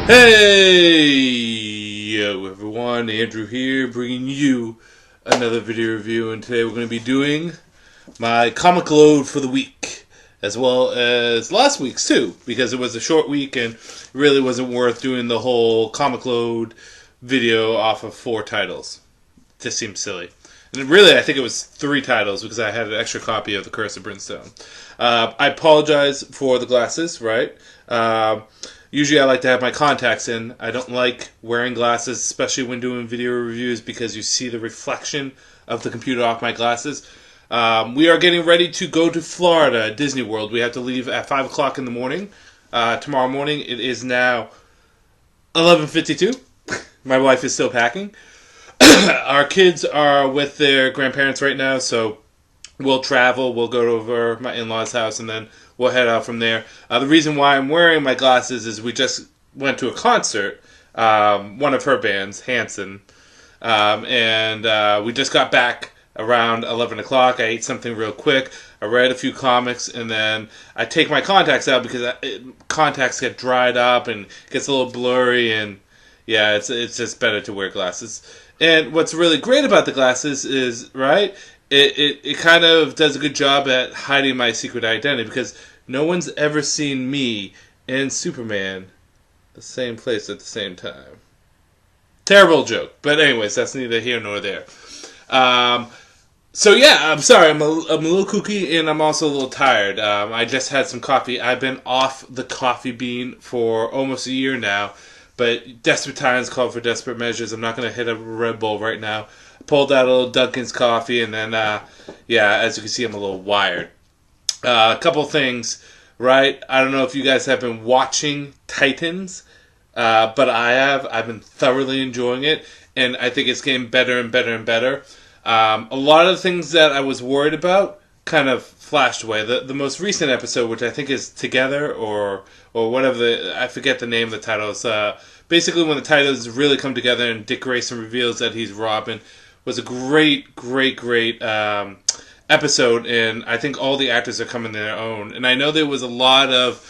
Hey, yo everyone, Andrew here, bringing you another video review, and today we're going to be doing my comic load for the week, as well as last week's too, because it was a short week and it really wasn't worth doing the whole comic load video off of 4 titles. It just seemed silly. And really, I think it was 3 titles, because I had an extra copy of The Curse of Brimstone. I apologize for the glasses, right? Usually I like to have my contacts in. I don't like wearing glasses, especially when doing video reviews, because you see the reflection of the computer off my glasses. We are getting ready to go to Florida, Disney World. We have to leave at 5 o'clock in the morning. Tomorrow morning. It is now 11:52. My wife is still packing. Our kids are with their grandparents right now, so we'll travel. We'll go over my in-laws' house, and then we'll head out from there. The reason why I'm wearing my glasses is we just went to a concert, one of her bands, Hanson, and we just got back around 11 o'clock. I ate something real quick. I read a few comics, and then I take my contacts out because contacts get dried up and gets a little blurry, and yeah, it's just better to wear glasses. And what's really great about the glasses is, right, it kind of does a good job at hiding my secret identity, because no one's ever seen me and Superman the same place at the same time. Terrible joke. But anyways, that's neither here nor there. So yeah, I'm sorry. I'm a little kooky, and I'm also a little tired. I just had some coffee. I've been off the coffee bean for almost a year now. But desperate times call for desperate measures. I'm not going to hit a Red Bull right now. I pulled out a little Dunkin's coffee, and then, yeah, as you can see, I'm a little wired. A couple things, right? I don't know if you guys have been watching Titans, but I have. I've been thoroughly enjoying it, and I think it's getting better and better and better. A lot of the things that I was worried about kind of flashed away. The most recent episode, which I think is Together or whatever, I forget the name of the title. It's basically when the titles really come together and Dick Grayson reveals that he's Robin, was a great episode, and I think all the actors are coming to their own. And I know there was a lot of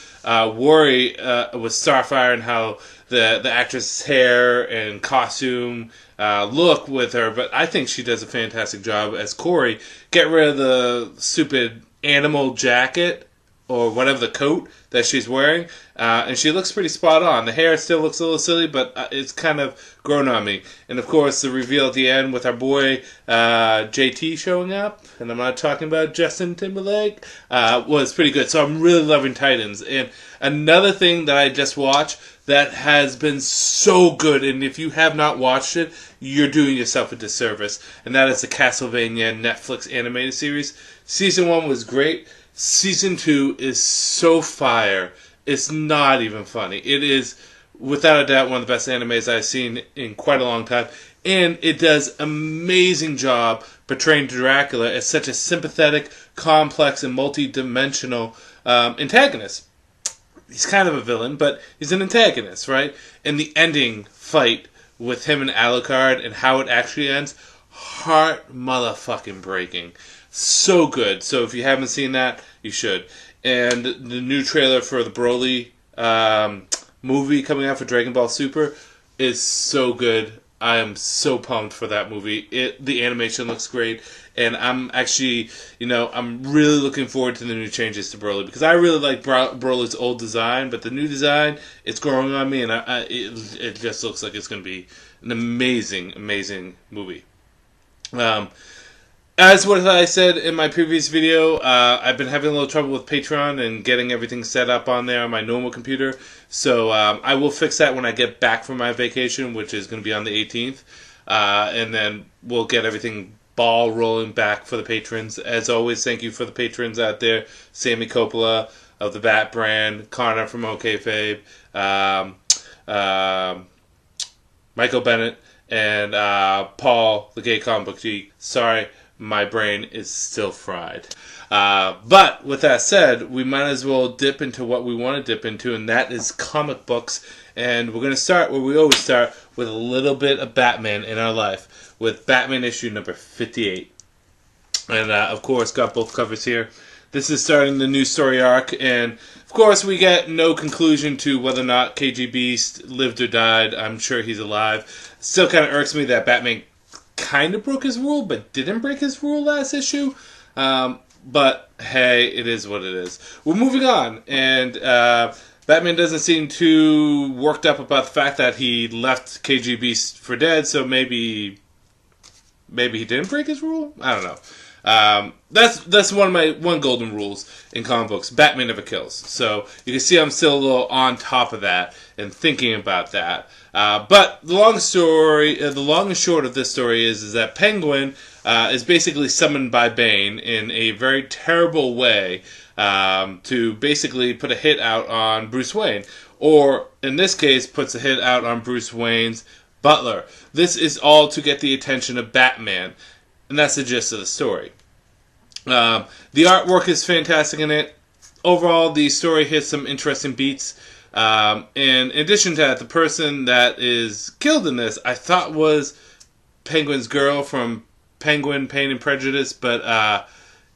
worry with Starfire and how the actress' hair and costume look with her, but I think she does a fantastic job as Corey. Get rid of the stupid animal jacket or whatever the coat that she's wearing, and she looks pretty spot on. The hair still looks a little silly, but it's kind of grown on me. And of course, the reveal at the end with our boy JT showing up, and I'm not talking about Justin Timberlake, was pretty good. So I'm really loving Titans. And another thing that I just watched that has been so good, and if you have not watched it, you're doing yourself a disservice, and that is the Castlevania Netflix animated series. Season 1 was great. Season 2 is so fire. It's not even funny. It is, without a doubt, one of the best animes I've seen in quite a long time. And it does an amazing job portraying Dracula as such a sympathetic, complex, and multi-dimensional antagonist. He's kind of a villain, but he's an antagonist, right? And the ending fight with him and Alucard and how it actually ends, heart motherfucking breaking. So good. So if you haven't seen that, you should. And the new trailer for the Broly movie coming out for Dragon Ball Super is so good. I am so pumped for that movie. The animation looks great, and I'm actually, I'm really looking forward to the new changes to Broly, because I really like Broly's old design, but the new design, it's growing on me, and it just looks like it's going to be an amazing, amazing movie. As what I said in my previous video, I've been having a little trouble with Patreon and getting everything set up on there on my normal computer. So I will fix that when I get back from my vacation, which is going to be on the 18th. And then we'll get everything ball rolling back for the patrons. As always, thank you for the patrons out there. Sammy Coppola of the Bat brand, Connor from OKayFabe, Michael Bennett, and Paul, the Gay Comic Geek. Sorry, my brain is still fried. But with that said, we might as well dip into what we want to dip into, and that is comic books. And we're going to start where we always start, with a little bit of Batman in our life, with Batman issue number 58. And of course, got both covers here. This is starting the new story arc, and Of course, we get no conclusion to whether or not KG Beast lived or died. I'm sure he's alive. Still kind of irks me that Batman kind of broke his rule, but didn't break his rule last issue. But hey, it is what it is. We're moving on, and Batman doesn't seem too worked up about the fact that he left KG Beast for dead, so maybe he didn't break his rule? I don't know. That's one of my golden rules in comic books. Batman never kills. So you can see I'm still a little on top of that and thinking about that. But the long and short of this story is that Penguin is basically summoned by Bane in a very terrible way to basically put a hit out on Bruce Wayne. Or, in this case, puts a hit out on Bruce Wayne's butler. This is all to get the attention of Batman. And that's the gist of the story. The artwork is fantastic in it. Overall, the story hits some interesting beats. And in addition to that, the person that is killed in this, I thought was Penguin's girl from Penguin, Pain and Prejudice, but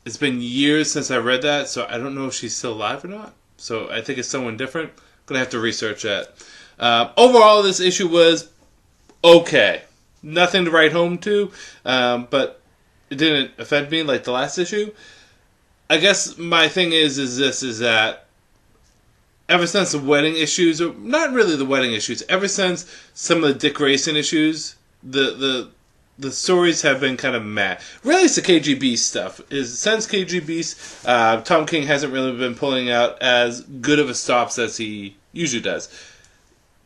it's been years since I read that, so I don't know if she's still alive or not. So I think it's someone different. I'm going to have to research that. Overall, this issue was okay. Nothing to write home to, but it didn't offend me like the last issue. I guess my thing is that ever since the wedding issues, or not really the wedding issues, ever since some of the Dick Grayson issues, the stories have been kind of meh. Really, it's the KGB stuff. Since KGB, Tom King hasn't really been pulling out as good of a stops as he usually does.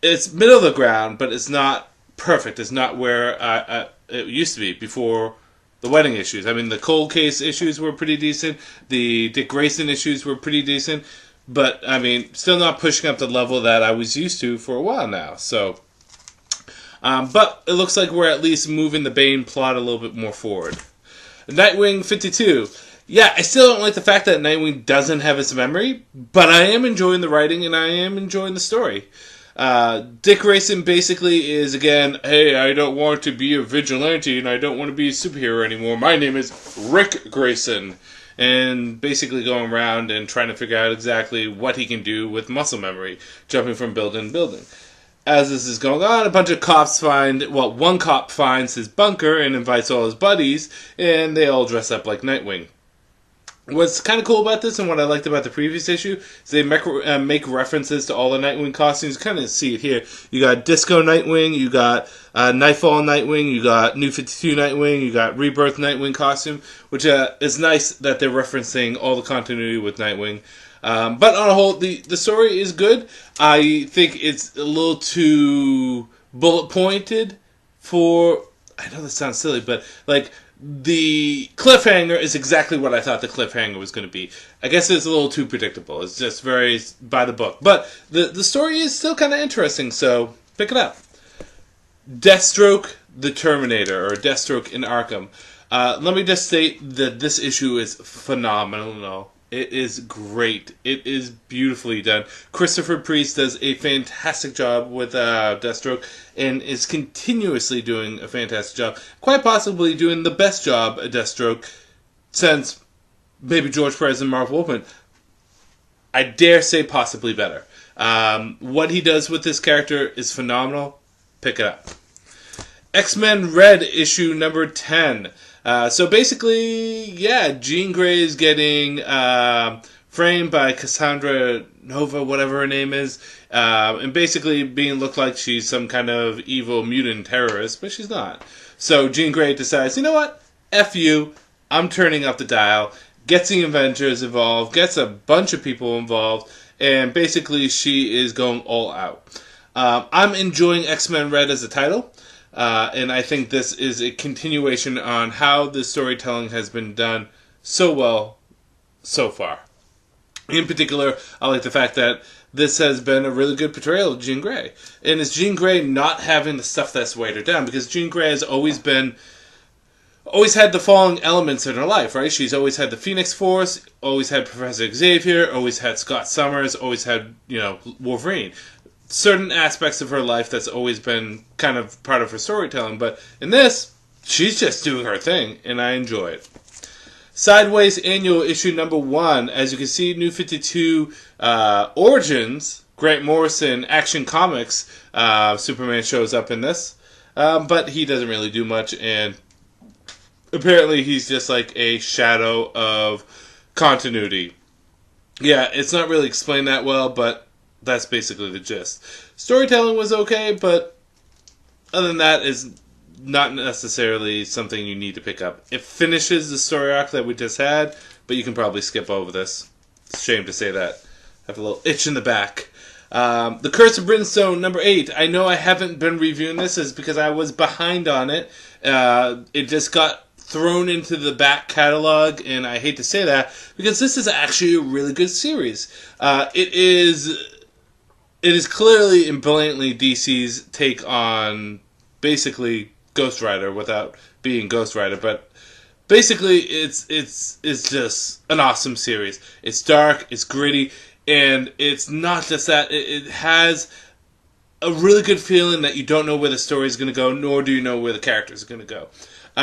It's middle of the ground, but it's not perfect. It's not where it used to be before the wedding issues. I mean, the cold case issues were pretty decent. The Dick Grayson issues were pretty decent. But, I mean, still not pushing up the level that I was used to for a while now. So, but it looks like we're at least moving the Bane plot a little bit more forward. Nightwing 52. Yeah, I still don't like the fact that Nightwing doesn't have his memory, but I am enjoying the writing and I am enjoying the story. Dick Grayson basically is, again, hey, I don't want to be a vigilante and I don't want to be a superhero anymore. My name is Rick Grayson. And basically going around and trying to figure out exactly what he can do with muscle memory, jumping from building to building. As this is going on, a bunch of cops one cop finds his bunker and invites all his buddies, and they all dress up like Nightwing. What's kind of cool about this, and what I liked about the previous issue, is they make references to all the Nightwing costumes. You kind of see it here. You got Disco Nightwing, you got Nightfall Nightwing, you got New 52 Nightwing, you got Rebirth Nightwing costume, which is nice that they're referencing all the continuity with Nightwing. But on a whole, the story is good. I think it's a little too bullet pointed for... I know this sounds silly, but like... The cliffhanger is exactly what I thought the cliffhanger was going to be. I guess it's a little too predictable. It's just very by the book. But the story is still kind of interesting, so pick it up. Deathstroke the Terminator, or Deathstroke in Arkham. Let me just state that this issue is phenomenal. It is great. It is beautifully done. Christopher Priest does a fantastic job with Deathstroke and is continuously doing a fantastic job. Quite possibly doing the best job at Deathstroke since maybe George Perez and Marv Wolfman. I dare say possibly better. What he does with this character is phenomenal. Pick it up. X-Men Red issue number 10. So basically, yeah, Jean Grey is getting framed by Cassandra Nova, whatever her name is, and basically being looked like she's some kind of evil mutant terrorist, but she's not. So Jean Grey decides, you know what? F you, I'm turning up the dial, gets the Avengers involved, gets a bunch of people involved, and basically she is going all out. I'm enjoying X-Men Red as a title. And I think this is a continuation on how the storytelling has been done so well so far. In particular, I like the fact that this has been a really good portrayal of Jean Grey. And it's Jean Grey not having the stuff that's weighed her down, because Jean Grey has always had the following elements in her life, right? She's always had the Phoenix Force, always had Professor Xavier, always had Scott Summers, always had, Wolverine. Certain aspects of her life that's always been kind of part of her storytelling, but in this, she's just doing her thing, and I enjoy it. Sideways Annual Issue number 1. As you can see, New 52 Origins, Grant Morrison, Action Comics, Superman shows up in this. But he doesn't really do much, and apparently he's just like a shadow of continuity. Yeah, it's not really explained that well, but that's basically the gist. Storytelling was okay, but other than that, is not necessarily something you need to pick up. It finishes the story arc that we just had, but you can probably skip over this. It's a shame to say that. I have a little itch in the back. The Curse of Brimstone, number 8. I know I haven't been reviewing this is because I was behind on it. It just got thrown into the back catalog, and I hate to say that, because this is actually a really good series. It is clearly and blatantly DC's take on basically Ghost Rider without being Ghost Rider, but basically it's just an awesome series. It's dark, it's gritty, and it's not just that. It has a really good feeling that you don't know where the story is going to go, nor do you know where the characters are going to go.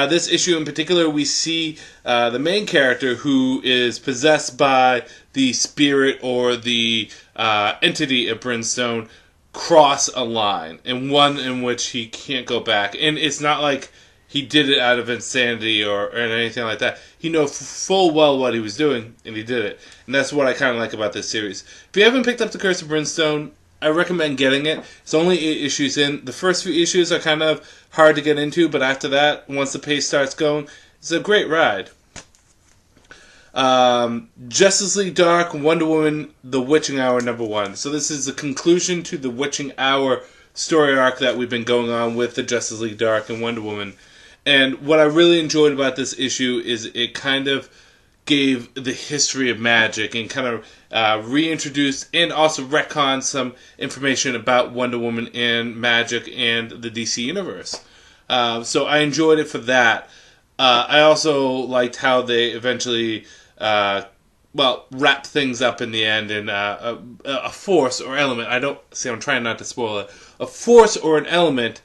This issue in particular, we see the main character who is possessed by the spirit or the entity of Brimstone cross a line, and one in which he can't go back. And it's not like he did it out of insanity or anything like that. He knew full well what he was doing, and he did it. And that's what I kind of like about this series. If you haven't picked up The Curse of Brimstone, I recommend getting it. It's only 8 issues in. The first few issues are kind of hard to get into, but after that, once the pace starts going, it's a great ride. Justice League Dark, Wonder Woman, The Witching Hour, number 1. So this is the conclusion to the Witching Hour story arc that we've been going on with the Justice League Dark and Wonder Woman. And what I really enjoyed about this issue is it kind of gave the history of magic and kind of reintroduced and also retconned some information about Wonder Woman and magic and the DC Universe. So I enjoyed it for that. I also liked how they eventually wrapped things up in the end, and a force or element. I'm trying not to spoil it. A force or an element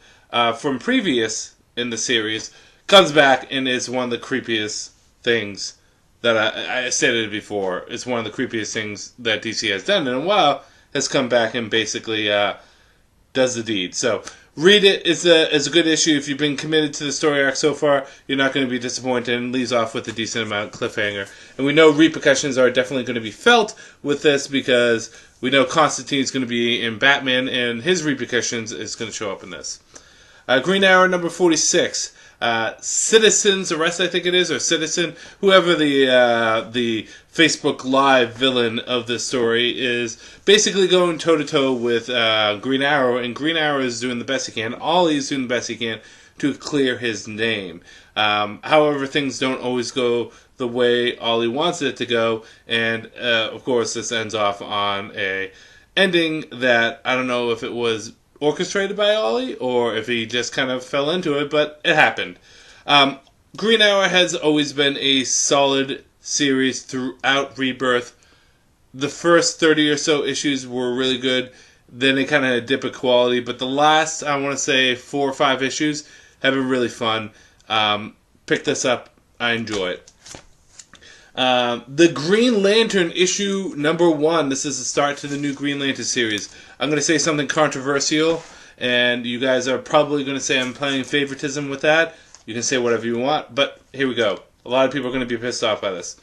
from previous in the series comes back and is one of the creepiest things that I said it before. It's one of the creepiest things that DC has done in a while. Has come back and basically does the deed. So read it. It's a good issue. If you've been committed to the story arc so far, you're not going to be disappointed, and leaves off with a decent amount of cliffhanger. And we know repercussions are definitely going to be felt with this, because we know Constantine's going to be in Batman, and his repercussions is going to show up in this. Green Arrow number 46. Citizen's Arrest, I think it is, or Citizen, whoever the Facebook Live villain of this story is, basically going toe-to-toe with Green Arrow, and Green Arrow is doing the best he can. Ollie's doing the best he can to clear his name. However, things don't always go the way Ollie wants it to go, and of course this ends off on a ending that I don't know if it was orchestrated by Ollie or if he just kind of fell into it, but it happened. Green Arrow has always been a solid series throughout Rebirth. The first 30 or so issues were really good. Then they kind of had a dip of quality, but the last, I want to say, 4 or 5 issues have been really fun. Pick this up. I enjoy it. The Green Lantern issue number 1. This is the start to the new Green Lantern series. I'm going to say something controversial, and you guys are probably going to say I'm playing favoritism with that. You can say whatever you want, but here we go. A lot of people are going to be pissed off by this.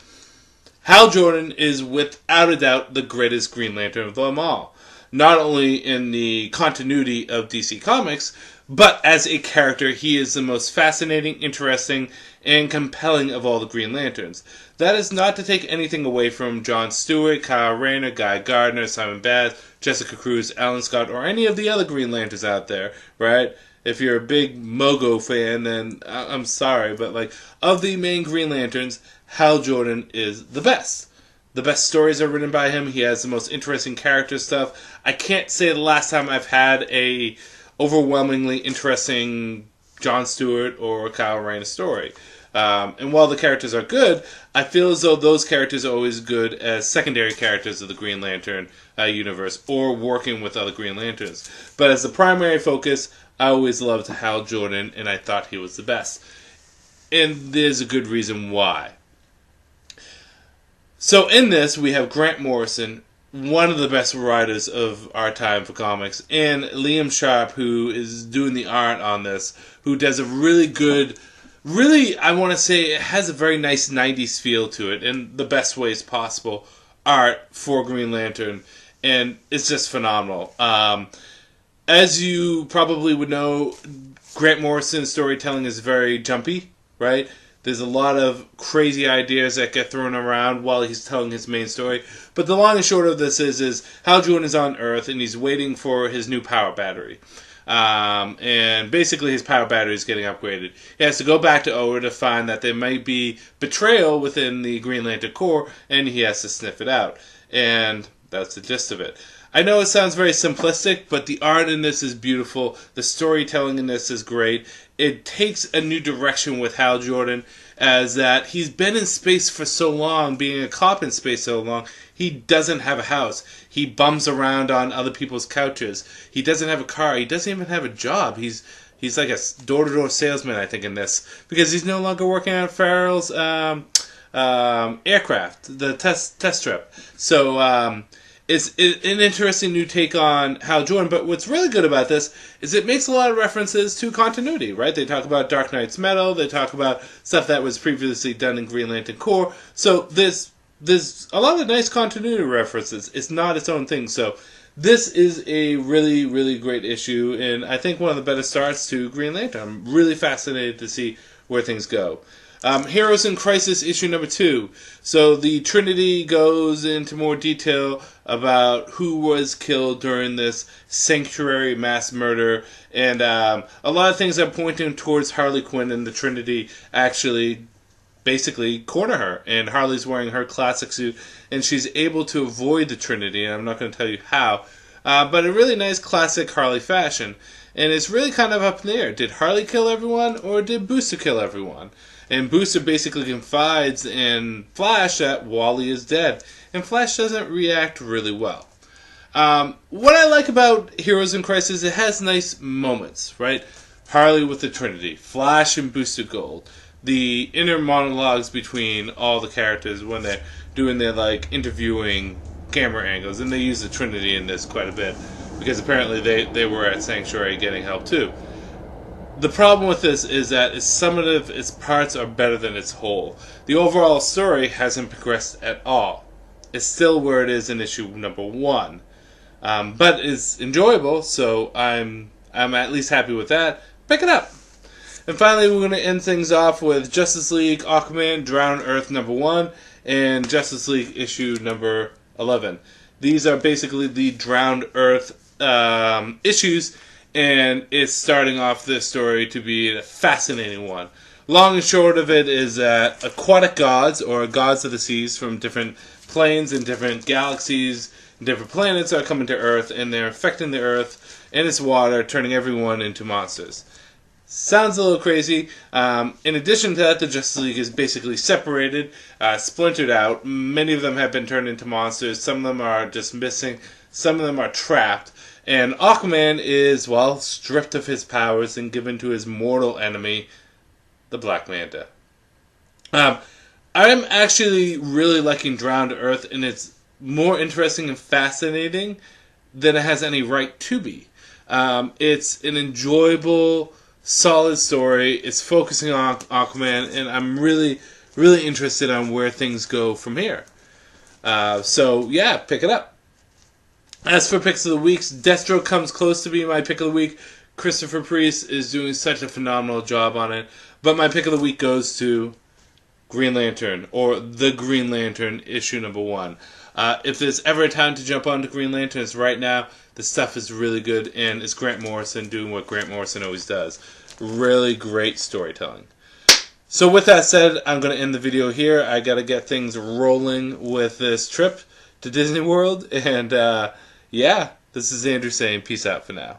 Hal Jordan is without a doubt the greatest Green Lantern of them all. Not only in the continuity of DC Comics, but as a character, he is the most fascinating, interesting, and compelling of all the Green Lanterns. That is not to take anything away from Jon Stewart, Kyle Rayner, Guy Gardner, Simon Baz, Jessica Cruz, Alan Scott, or any of the other Green Lanterns out there, right? If you're a big Mogo fan, then I'm sorry, but like, of the main Green Lanterns, Hal Jordan is the best. The best stories are written by him. He has the most interesting character stuff. I can't say the last time I've had a overwhelmingly interesting Jon Stewart or Kyle Rayner story. And while the characters are good, I feel as though those characters are always good as secondary characters of the Green Lantern universe, or working with other Green Lanterns. But as the primary focus, I always loved Hal Jordan, and I thought he was the best. And there's a good reason why. So in this, we have Grant Morrison, one of the best writers of our time for comics, and Liam Sharp, who is doing the art on this, who does a really good, really, I want to say, it has a very nice 90s feel to it, in the best ways possible, art for Green Lantern, and it's just phenomenal. As you probably would know, Grant Morrison's storytelling is very jumpy, right? There's a lot of crazy ideas that get thrown around while he's telling his main story. But the long and short of this is Hal Jordan is on Earth and he's waiting for his new power battery. And basically his power battery is getting upgraded. He has to go back to Oa to find that there might be betrayal within the Green Lantern Corps, and he has to sniff it out. And that's the gist of it. I know it sounds very simplistic, but the art in this is beautiful. The storytelling in this is great. It takes a new direction with Hal Jordan, as that he's been in space for so long, being a cop in space so long, he doesn't have a house. He bums around on other people's couches. He doesn't have a car. He doesn't even have a job. He's like a door-to-door salesman, I think, in this, because he's no longer working on Farrell's aircraft, the test trip. So, it's an interesting new take on Hal Jordan, but what's really good about this is it makes a lot of references to continuity, right? They talk about Dark Knight's Metal, they talk about stuff that was previously done in Green Lantern Corps, so there's a lot of nice continuity references. It's not its own thing, so this is a really, really great issue, and I think one of the better starts to Green Lantern. I'm really fascinated to see where things go. Heroes in Crisis issue number 2. So the Trinity goes into more detail about who was killed during this sanctuary mass murder, and a lot of things are pointing towards Harley Quinn and the Trinity actually basically corner her, and Harley's wearing her classic suit, and she's able to avoid the Trinity, and I'm not going to tell you how, but a really nice classic Harley fashion, and it's really kind of up in the air. Did Harley kill everyone, or did Booster kill everyone? And Booster basically confides in Flash that Wally is dead, and Flash doesn't react really well. What I like about Heroes in Crisis, it has nice moments, right? Harley with the Trinity, Flash and Booster Gold, the inner monologues between all the characters when they're doing their interviewing camera angles, and they use the Trinity in this quite a bit, because apparently they were at Sanctuary getting help too. The problem with this is that some of its parts are better than its whole. The overall story hasn't progressed at all. It's still where it is in issue number 1. But it's enjoyable, so I'm at least happy with that. Pick it up! And finally, we're going to end things off with Justice League Aquaman Drowned Earth number 1 and Justice League issue number 11. These are basically the Drowned Earth issues, and it's starting off this story to be a fascinating one. Long and short of it is that aquatic gods, or gods of the seas from different planes and different galaxies and different planets, are coming to Earth, and they're affecting the Earth and its water, turning everyone into monsters. Sounds a little crazy. In addition to that, the Justice League is basically separated, splintered out. Many of them have been turned into monsters. Some of them are just missing. Some of them are trapped. And Aquaman is, well, stripped of his powers and given to his mortal enemy, the Black Manta. I'm actually really liking Drowned Earth, and it's more interesting and fascinating than it has any right to be. It's an enjoyable, solid story. It's focusing on Aquaman, and I'm really, really interested on where things go from here. So, yeah, pick it up. As for picks of the week, Deathstroke comes close to being my pick of the week. Christopher Priest is doing such a phenomenal job on it. But my pick of the week goes to Green Lantern, or The Green Lantern, issue number 1. If there's ever a time to jump onto Green Lantern, it's right now. The stuff is really good, and it's Grant Morrison doing what Grant Morrison always does. Really great storytelling. So with that said, I'm going to end the video here. I got to get things rolling with this trip to Disney World, and yeah, this is Andrew saying peace out for now.